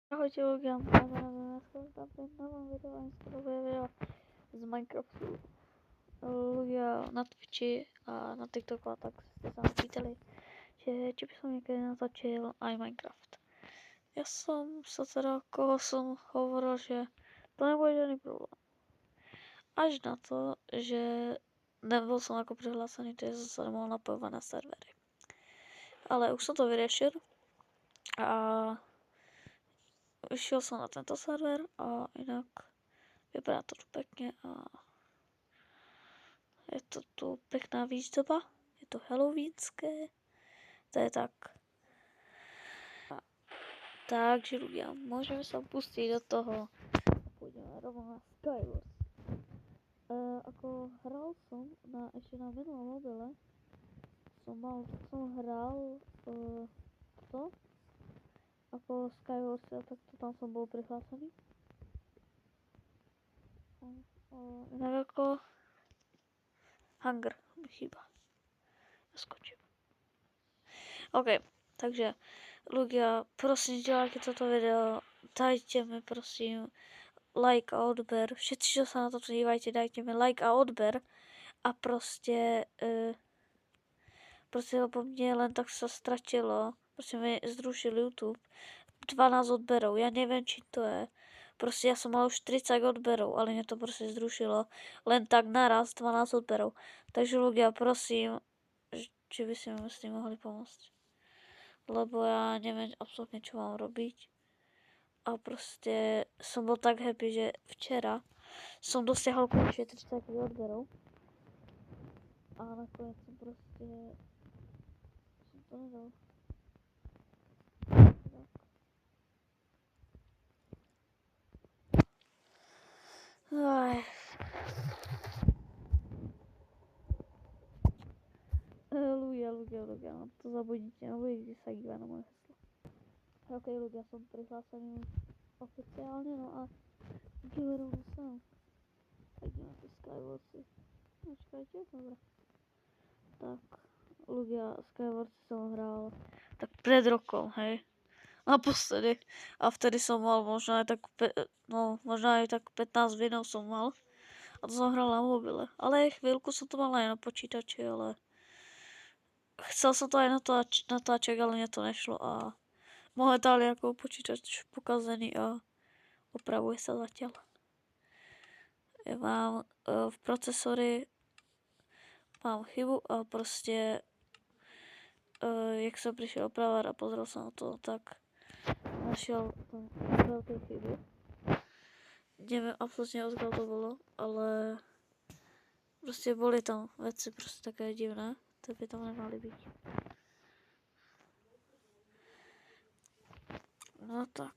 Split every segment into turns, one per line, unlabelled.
Ahojte ľudia, mám video z Minecraftu. Ľudia na Twitchi a na TikToku a tak ste sa pýtali, že či by som niekedy natočil aj Minecraft. Ja som sa teda, koho som hovoril, že to nebude žiadny problém. Až na to, že nebol som ako prihlásený, takže som sa nemohol napojovať na servery. Ale už som to vyriešil a išiel som na tento server a inak vypadá to tu pekne a je to tu pekná výzdoba, je to halloweenské, to je tak. Takže ľudia, môžeme sa pustiť do toho a pôjdeme rovno na Skywars. Ako hral som ešte na minulom mobile, som hral to, ako Skywars, a takto tam som bol prihlásený. Inak ako Hunger mi chýba. Ja skočím. OK, takže ľudia, prosím, dielajte toto video, dajte mi prosím like a odber, všetci, čo sa na to dívajte, dajte mi like a odber a proste lebo mne len tak sa stratilo, proste mi zrušil YouTube 12 odberov, ja neviem, či to je, proste ja som mal už 30 odberov, ale mne to proste zrušilo len tak naraz 12 odberov, takže ľudia, prosím, či by si mi s tým mohli pomôcť, lebo ja neviem absolútne, čo mám robiť. A proste som bol tak happy, že včera som dosiahol konečne 30 odberov. A nakoniec som proste som to nedal. Aj. Ľudia, to zabudnite, nebudete sa dívať na moje heslo. Ok, ľudia, som prihlásený oficiálne, no a ideme rovno sám. Tak ideme na tie Skywarsy. Počkajte, dobre. Tak, ľudia, Skywarsy som hral tak pred rokom, hej. Naposledy. A vtedy som mal možno aj tak 15 vinov som mal. A to som hral na mobile. Ale chvíľku som to mal aj na počítači, ale chcel som to aj natáčať, ale mne to nešlo a momentálne ako počítač pokazený a opravuje sa zatiaľ. Ja mám v procesori mám chybu a proste jak som prišiel opravár a pozrel som na to, tak našiel tam veľké chyby. Neviem absolútne, odkiaľ to bolo, ale proste boli tam veci proste také divné, to by tam nemali byť. No tak.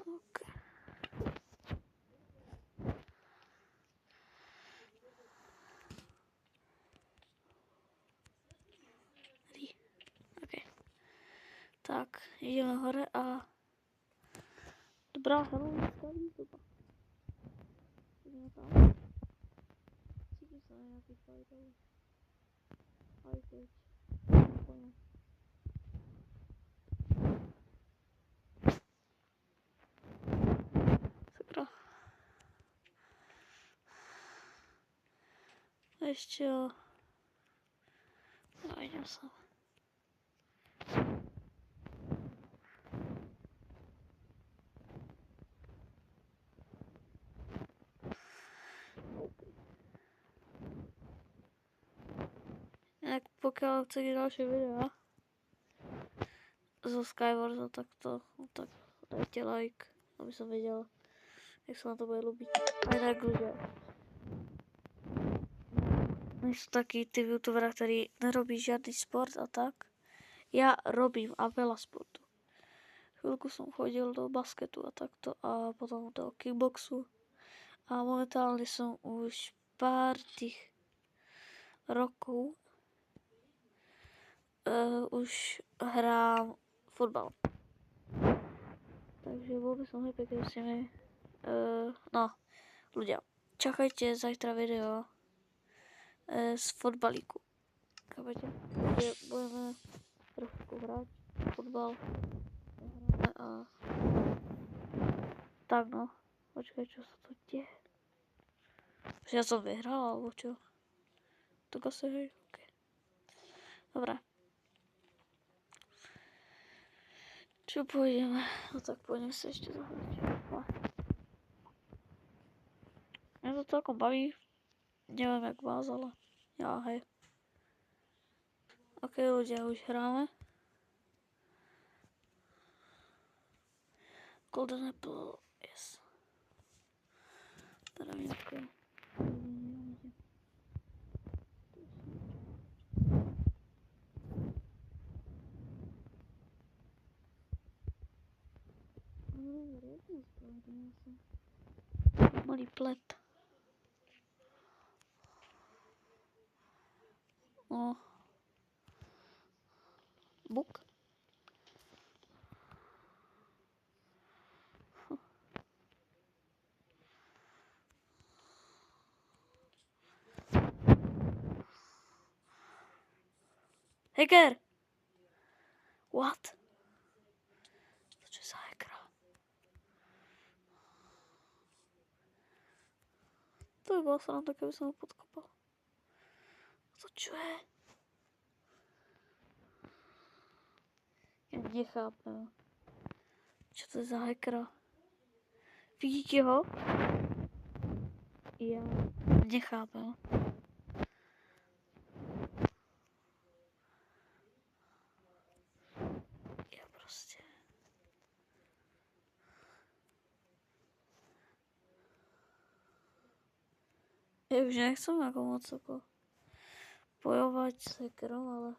OK. Tak, ideme hore a dobrá halloweenská výzdoba. Ideme tam. Cítim sa na nejaký fight, ale aj keď úplne. Sakra. Ešte jo. No idem sa. Pokiaľ chcete ďalšie videá zo Skywarsa, tak dajte like, aby som vedel, jak sa na to bude ľúbiť. Aj tak ľudia. My sú takí tí youtubera, ktorí nerobí žiadny sport a tak. Ja robím a veľa sportu. Chvíľku som chodil do basketu a takto a potom do kickboxu. A momentálne som už pár tých rokov už hrám futbal. Takže bol by som happy, keby ste mi ľudia, čakajte zajtra video z fotbalíku. budeme trošku hrát fotbal. Hráme a tak no. Počkej, čo sa to deje? Ja som vyhral, alebo čo? Tak asi hej, okej. Dobre. Čo pôjdeme? No tak pôjdem sa ešte zahrať. Mňa to celkom baví. Neviem jak vás, ale ja hej. Ok, ľudia, už hráme. Golden Apple, yes. Teda nejaké. Malý plet. O. Buk. Hacker! What? To čo je za hackera? To by bola sranda, keby som ho podkopal. To čo je? Ja nechápem. Čo to je za hackera? Vidíte ho? Ja nechápem. Ja proste... Ja už nechcem ako moc ako bojovať s hackerom, ale...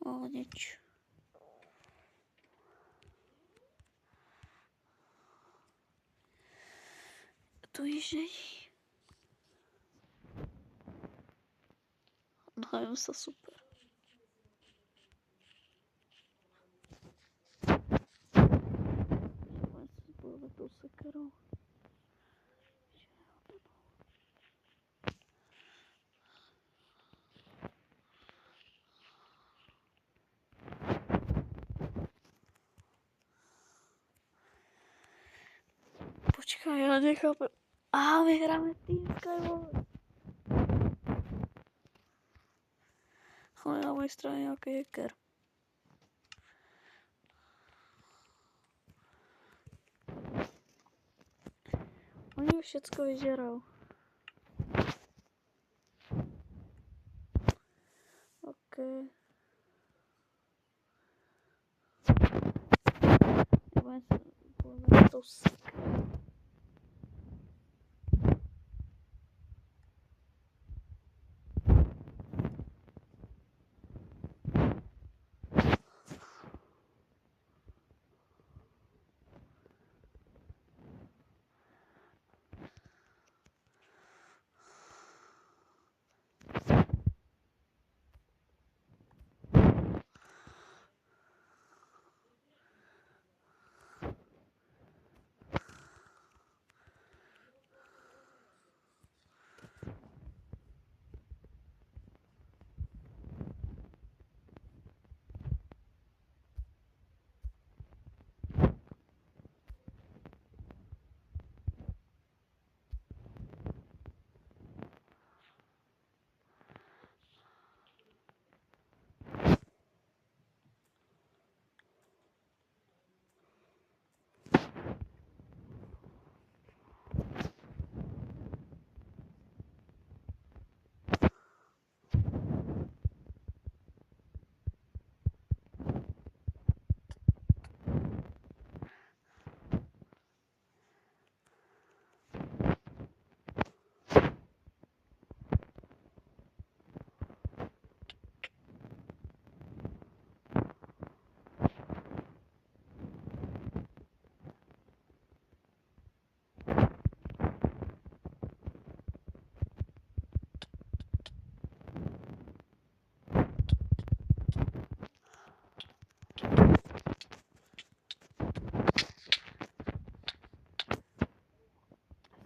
O, nič. Tu nič není. Najem sa super. Budeme si bojovať tou sekerou. Počkaj, ja nechápem. Á, my hráme Team Skyward. Ale na mojej strane nejaký hacker. Oni už všetko vyžerajú. OK. Ja budem sa bojovať tou sekerou.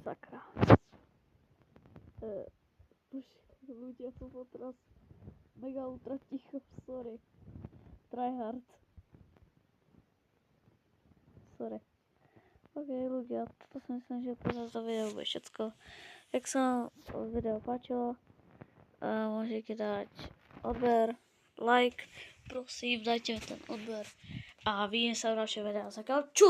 sakra. Počkej, ľudia, som bol teraz mega ultra ticho, sorry. Tryhard. Sorry. Ok, ľudia, toto si myslím, že počas to video bude všetko. Jak sa vám video páčilo, môžete dať odber, like, prosím, dajte mi ten odber a vidím sa v ďalšom videu. Čus!